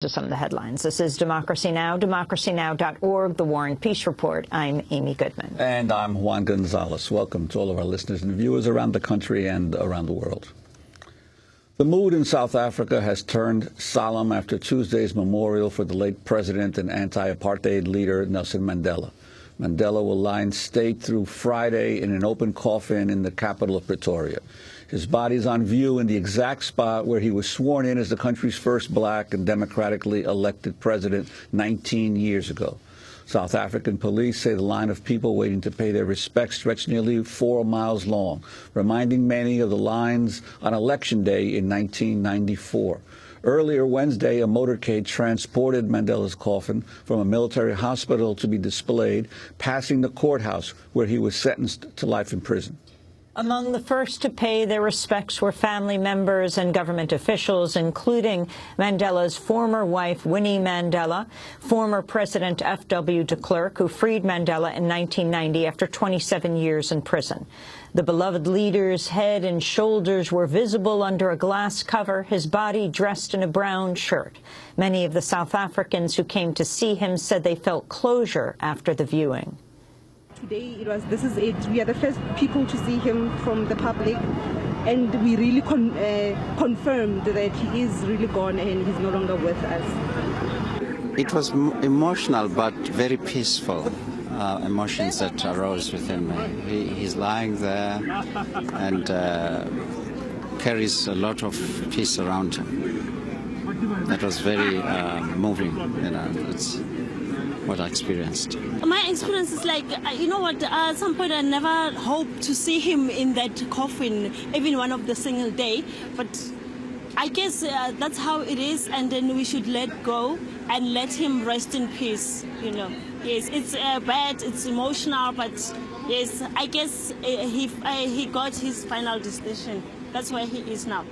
To some of the headlines. This is Democracy Now!, democracynow.org, The War and Peace Report. I'm Amy Goodman. And I'm Juan Gonzalez. Welcome to all of our listeners and viewers around the country and around the world. The mood in South Africa has turned solemn after Tuesday's memorial for the late president and anti-apartheid leader Nelson Mandela. Mandela will lie in state through Friday in an open coffin in the capital of Pretoria. His body is on view in the exact spot where he was sworn in as the country's first black and democratically elected president 19 years ago. South African police say the line of people waiting to pay their respects stretched nearly 4 miles long, reminding many of the lines on Election Day in 1994. Earlier Wednesday, a motorcade transported Mandela's coffin from a military hospital to be displayed, passing the courthouse where he was sentenced to life in prison. Among the first to pay their respects were family members and government officials, including Mandela's former wife, Winnie Mandela, former President F.W. de Klerk, who freed Mandela in 1990 after 27 years in prison. The beloved leader's head and shoulders were visible under a glass cover, his body dressed in a brown shirt. Many of the South Africans who came to see him said they felt closure after the viewing. Today, this is it. We are the first people to see him from the public, and we really confirmed that he is really gone and he's no longer with us. It was emotional but very peaceful emotions that arose with him. He's lying there and carries a lot of peace around him. That was very moving, It's what I experienced. My experience is like, at some point I never hoped to see him in that coffin, even one of the single day. But I guess that's how it is, and then we should let go and let him rest in peace, Yes, it's bad, it's emotional, but yes, I guess he got his final decision. That's where he is now.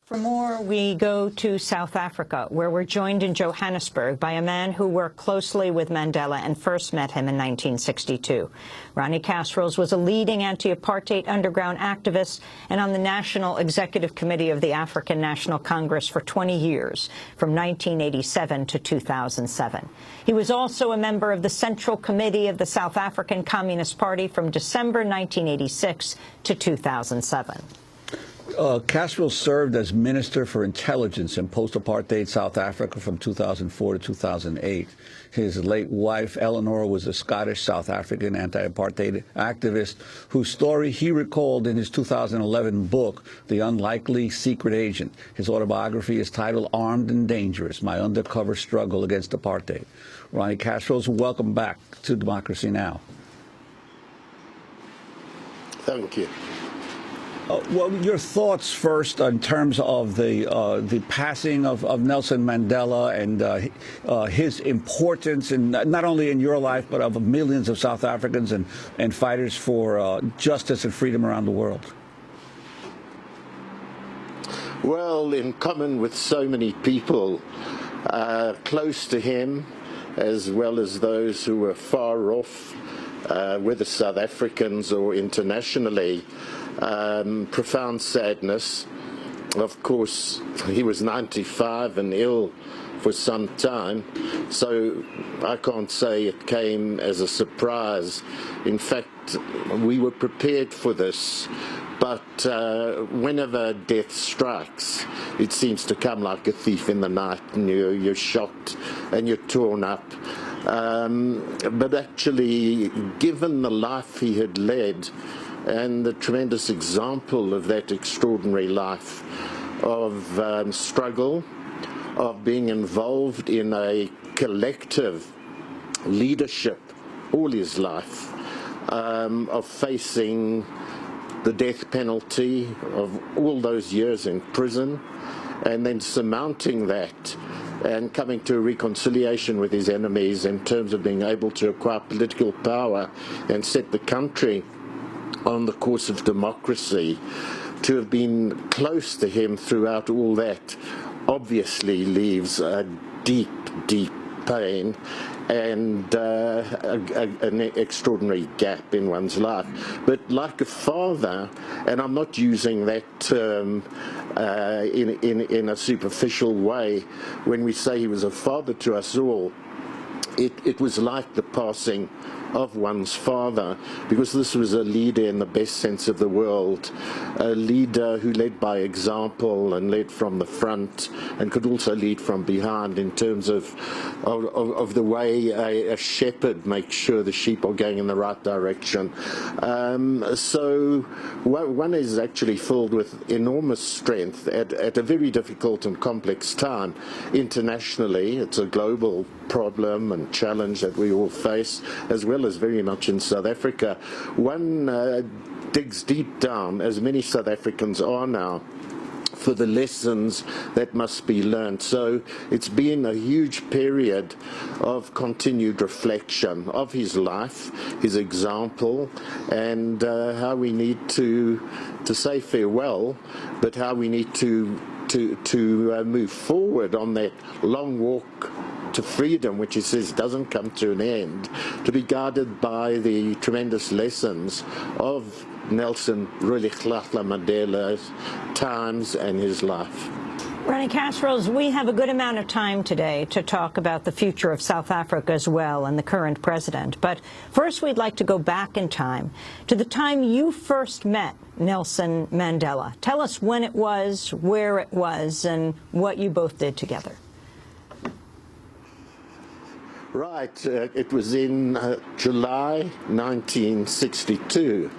For more, we go to South Africa, where we're joined in Johannesburg by a man who worked closely with Mandela and first met him in 1962. Ronnie Kasrils was a leading anti-apartheid underground activist and on the National Executive Committee of the African National Congress for 20 years, from 1987 to 2007. He was also a member of the Central Committee of the South African Communist Party from December 1986 to 2007. Kasrils served as Minister for Intelligence in post-apartheid South Africa from 2004 to 2008. His late wife, Eleanor, was a Scottish South African anti-apartheid activist whose story he recalled in his 2011 book, The Unlikely Secret Agent. His autobiography is titled Armed and Dangerous, My Undercover Struggle Against Apartheid. Ronnie Kasrils, welcome back to Democracy Now! Thank you. Well, your thoughts first in terms of the passing of Nelson Mandela and his importance, in, not only in your life, but of millions of South Africans and fighters for justice and freedom around the world. Well, in common with so many people close to him, as well as those who were far off, whether South Africans or internationally, profound sadness. Of course, he was 95 and ill for some time, so I can't say it came as a surprise. In fact, we were prepared for this, but whenever death strikes, it seems to come like a thief in the night, and you're shocked and you're torn up. But actually, given the life he had led, and the tremendous example of that extraordinary life of struggle, of being involved in a collective leadership all his life, of facing the death penalty, of all those years in prison, and then surmounting that and coming to a reconciliation with his enemies in terms of being able to acquire political power and set the country on the course of democracy. To have been close to him throughout all that obviously leaves a deep, deep pain and an extraordinary gap in one's life. But like a father, and I'm not using that term in a superficial way, when we say he was a father to us all, it was like the passing of one's father, because this was a leader in the best sense of the world, a leader who led by example and led from the front and could also lead from behind in terms of the way a shepherd makes sure the sheep are going in the right direction. So one is actually filled with enormous strength at a very difficult and complex time. Internationally, it's a global problem and challenge that we all face, as well as very much in South Africa. One digs deep down, as many South Africans are now, for the lessons that must be learned. So it's been a huge period of continued reflection of his life, his example, and how we need to say farewell, but how we need to move forward on that long walk to freedom, which he says doesn't come to an end, to be guided by the tremendous lessons of Nelson Rolihlahla Mandela's times and his life. Ronnie Kasrils, we have a good amount of time today to talk about the future of South Africa as well and the current president. But first, we'd like to go back in time to the time you first met Nelson Mandela. Tell us when it was, where it was, and what you both did together. Right, it was in July 1962.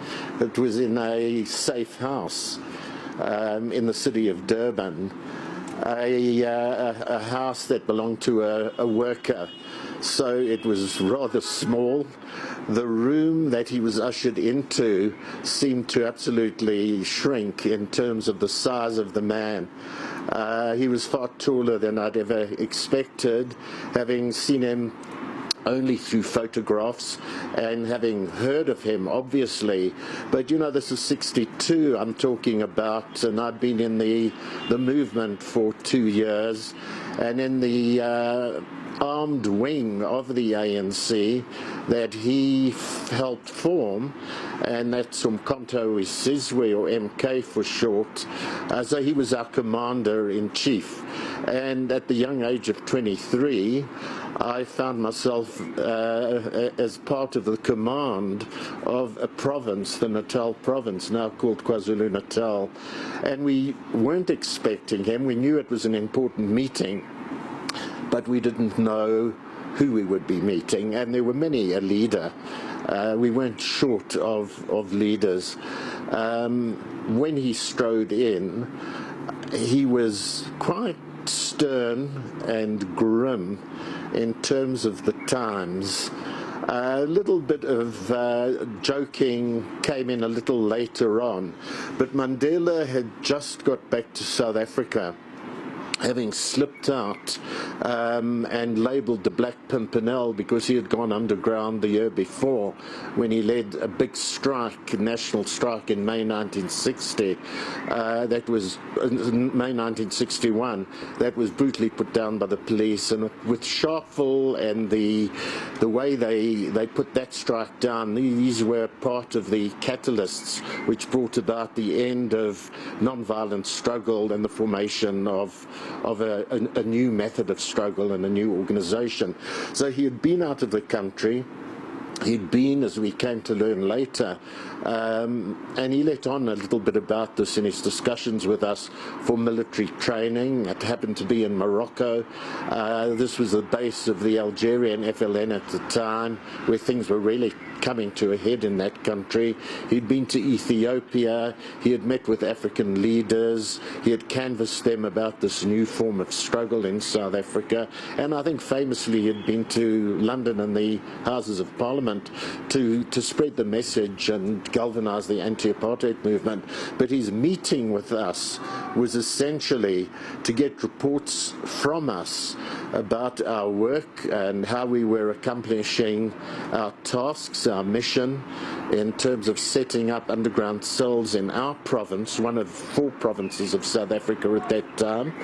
It was in a Safehouse in the city of Durban, a house that belonged to a worker. So it was rather small. The room that he was ushered into seemed to absolutely shrink in terms of the size of the man. He was far taller than I'd ever expected, having seen him only through photographs and having heard of him, obviously. But, you know, this is 62 I'm talking about, and I'd been in the movement for 2 years, and in the armed wing of the ANC that he helped form, and that's Umkhonto weSizwe, or MK for short. So he was our commander-in-chief, and at the young age of 23 I found myself as part of the command of a province, the Natal province, now called KwaZulu-Natal, and we weren't expecting him. We knew it was an important meeting, but we didn't know who we would be meeting, and there were many a leader. We weren't short of leaders. When he strode in, he was quite stern and grim in terms of the times. A little bit of joking came in a little later on, but Mandela had just got back to South Africa, having slipped out and labelled the Black Pimpernel because he had gone underground the year before when he led a big strike, a national strike in May 1960. That was May 1961. That was brutally put down by the police, and with Sharpeville and the way they put that strike down, these were part of the catalysts which brought about the end of non-violent struggle and the formation of a new method of struggle and a new organization. So he had been out of the country. He'd been, as we came to learn later, and he let on a little bit about this in his discussions with us for military training. It happened to be in Morocco. This was the base of the Algerian FLN at the time, where things were really coming to a head in that country. He'd been to Ethiopia. He had met with African leaders. He had canvassed them about this new form of struggle in South Africa. And I think famously he had been to London and the Houses of Parliament to spread the message and galvanize the anti-apartheid movement. But his meeting with us was essentially to get reports from us about our work and how we were accomplishing our tasks, our mission, in terms of setting up underground cells in our province, one of 4 provinces of South Africa at that time.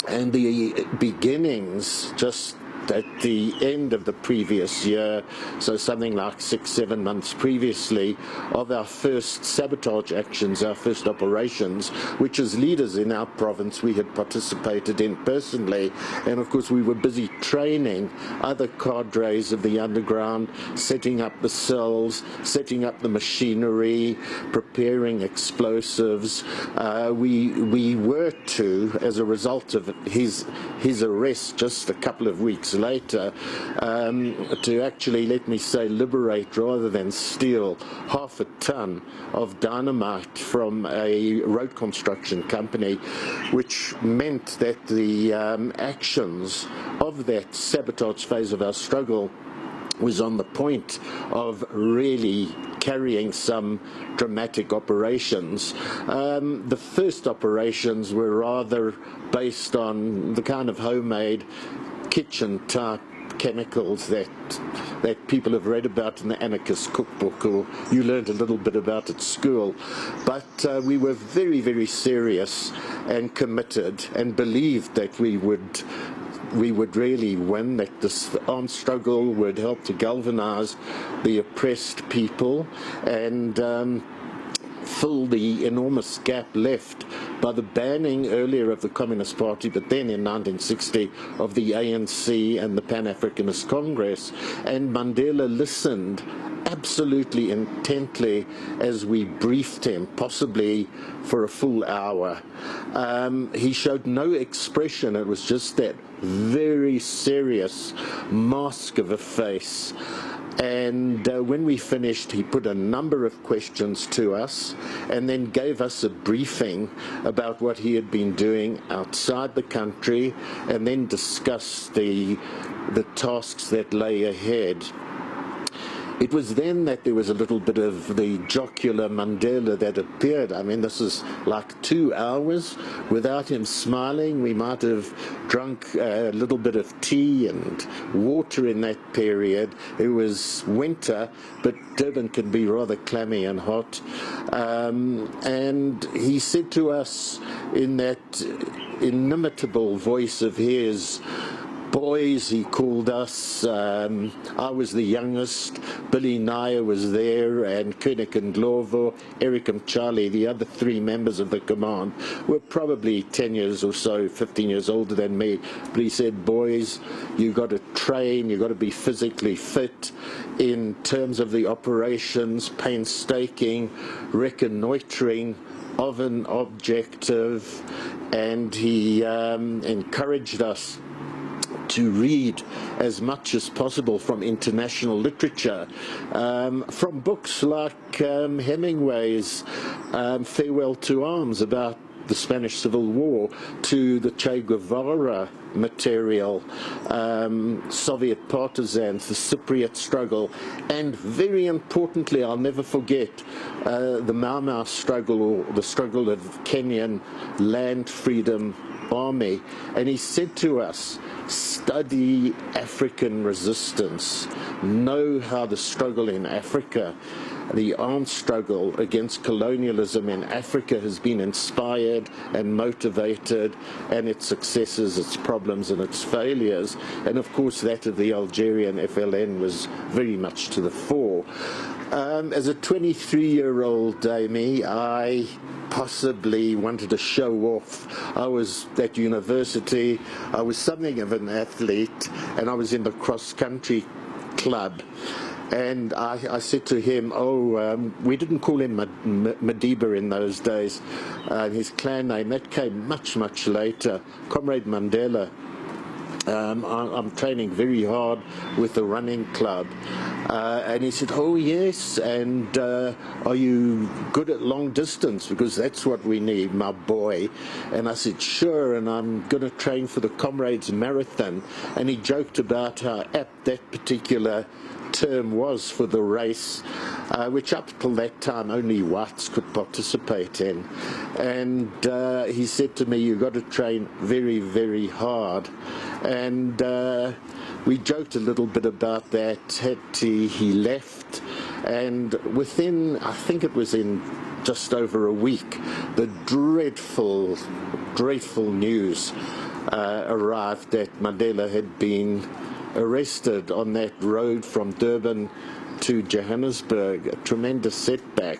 and the beginnings just at the end of the previous year, so something like 6-7 months previously, of our first sabotage actions, our first operations, which as leaders in our province we had participated in personally. And of course we were busy training other cadres of the underground, setting up the cells, setting up the machinery, preparing explosives. We were to, as a result of his arrest just a couple of weeks later, to actually, let me say, liberate rather than steal 1/2 a ton of dynamite from a road construction company, which meant that the actions of that sabotage phase of our struggle was on the point of really carrying some dramatic operations. The first operations were rather based on the kind of homemade kitchen type chemicals that people have read about in the anarchist cookbook, or you learned a little bit about at school. But we were very, very serious and committed and believed that we would really win, that this armed struggle would help to galvanize the oppressed people and fill the enormous gap left by the banning earlier of the Communist Party, but then in 1960 of the ANC and the Pan-Africanist Congress. And Mandela listened absolutely intently as we briefed him, possibly for a full hour. He showed no expression. It was just that very serious mask of a face. And when we finished, he put a number of questions to us and then gave us a briefing about what he had been doing outside the country, and then discussed the tasks that lay ahead. It was then that there was a little bit of the jocular Mandela that appeared. I mean, this is like 2 hours without him smiling. We might have drunk a little bit of tea and water in that period. It was winter, but Durban can be rather clammy and hot. And he said to us in that inimitable voice of his, "Boys," he called us. I was the youngest. Billy Naya was there, and Koenig and Glovo, Eric and Charlie, the other 3 members of the command, were probably 10 years or so, 15 years older than me. But he said, "Boys, you got to train, you got to be physically fit in terms of the operations, painstaking, reconnoitering of an objective." And he encouraged us to read as much as possible from international literature, from books like Hemingway's Farewell to Arms about the Spanish Civil War, to the Che Guevara material, Soviet partisans, the Cypriot struggle, and very importantly, I'll never forget, the Mau Mau struggle, or the struggle of Kenyan land freedom army. And he said to us, study African resistance, know how the struggle in Africa, the armed struggle against colonialism in Africa, has been inspired and motivated, and its successes, its problems and its failures. And of course that of the Algerian FLN was very much to the fore. As a 23-year-old Amy, I possibly wanted to show off. I was at university, I was something of an athlete, and I was in the cross-country club. And I said to him, we didn't call him Madiba in those days, his clan name, that came much, much later, Comrade Mandela. I'm training very hard with the running club. And he said, "Oh yes, and are you good at long distance? Because that's what we need, my boy." And I said, "Sure, and I'm going to train for the Comrades Marathon." And he joked about how apt that particular term was for the race, which up till that time only whites could participate in. And he said to me, "You've got to train very, very hard." And we joked a little bit about that. He left, and within, I think it was in just over a week, the dreadful, dreadful news arrived that Mandela had been arrested on that road from Durban to Johannesburg, a tremendous setback.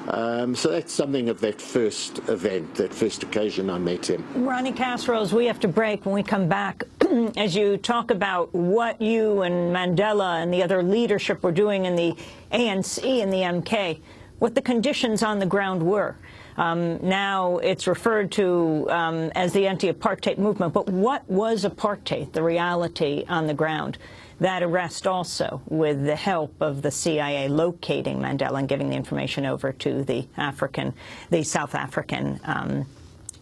So that's something of that first event, that first occasion I met him. Ronnie Kasrils, we have to break. When we come back, as you talk about what you and Mandela and the other leadership were doing in the ANC and the MK, what the conditions on the ground were. Now it's referred to as the anti-apartheid movement, but what was apartheid, the reality on the ground? That arrest also, with the help of the CIA locating Mandela and giving the information over to the South African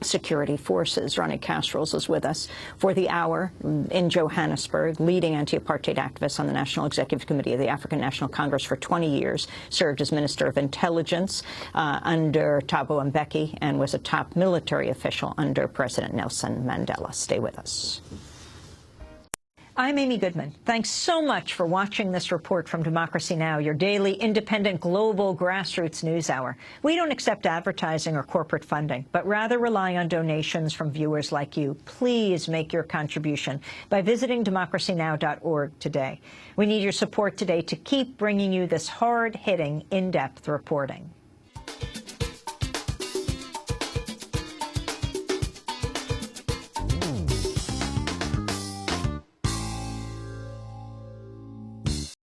security forces. Ronnie Kasrils is with us for the hour in Johannesburg, leading anti-apartheid activist on the National Executive Committee of the African National Congress for 20 years, served as Minister of Intelligence under Thabo Mbeki, and was a top military official under President Nelson Mandela. Stay with us. I'm Amy Goodman. Thanks so much for watching this report from Democracy Now!, your daily independent global grassroots news hour. We don't accept advertising or corporate funding, but rather rely on donations from viewers like you. Please make your contribution by visiting democracynow.org today. We need your support today to keep bringing you this hard-hitting, in-depth reporting.